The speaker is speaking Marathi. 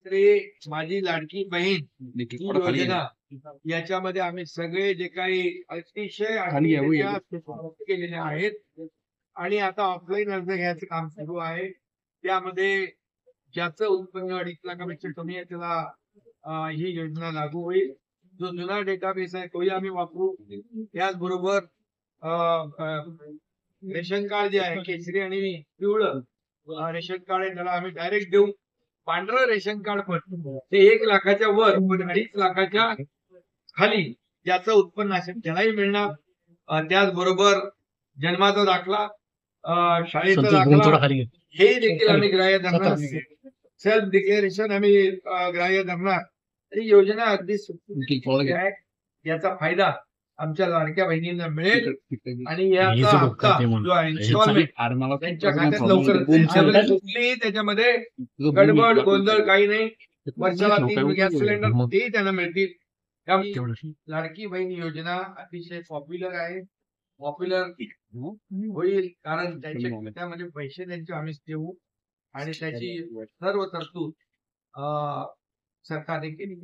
प्रधानमंत्री माझी लाडकी बहीण ही योजना याच्यामध्ये आम्ही सगळे जे काही अतिशय केलेले आहेत आणि आता ऑफलाईन अर्ज घ्यायचं काम सुरू आहे. त्यामध्ये ज्याचं उत्पन्न 2.5 लाखापेक्षा कमी आहे त्याला ही योजना लागू होईल. जो जुना डेटाबेस आहे तोही आम्ही वापरू. त्याचबरोबर रेशन कार्ड जे आहे केशरी आणि पिवळं रेशन कार्ड आहे त्याला आम्ही डायरेक्ट देऊ. पांढरं रेशन कार्ड पण ते 1 लाखाच्या वर पण 2.5 लाखाच्या खाली ज्याचं उत्पन्न असेल त्यालाही मिळणार. त्याचबरोबर जन्माचा दाखला, शाळेचा दाखला हे देखील आम्ही ग्राह्य धरणार. सेल्फ डिक्लेरेशन आम्ही ग्राह्य धरणार. ही योजना अगदी सोपी आहे. याचा फायदा आमच्या लाडक्या बहिणींना मिळेल आणि याचा हप्ता जो आहे इन्स्टॉलमेंट त्यांच्या खात्यात लवकर कुठलीही त्याच्यामध्ये गडबड गोंधळ काही नाही. वर्षाला 3 गॅस सिलेंडर तेही त्यांना मिळतील. त्यामुळे लाडकी बहीण योजना अतिशय पॉप्युलर आहे. पॉप्युलर होईल कारण त्यांच्या खात्यामध्ये पैसे त्यांचे आम्ही देऊ आणि त्याची सर्व तरतूद सरकारने केली.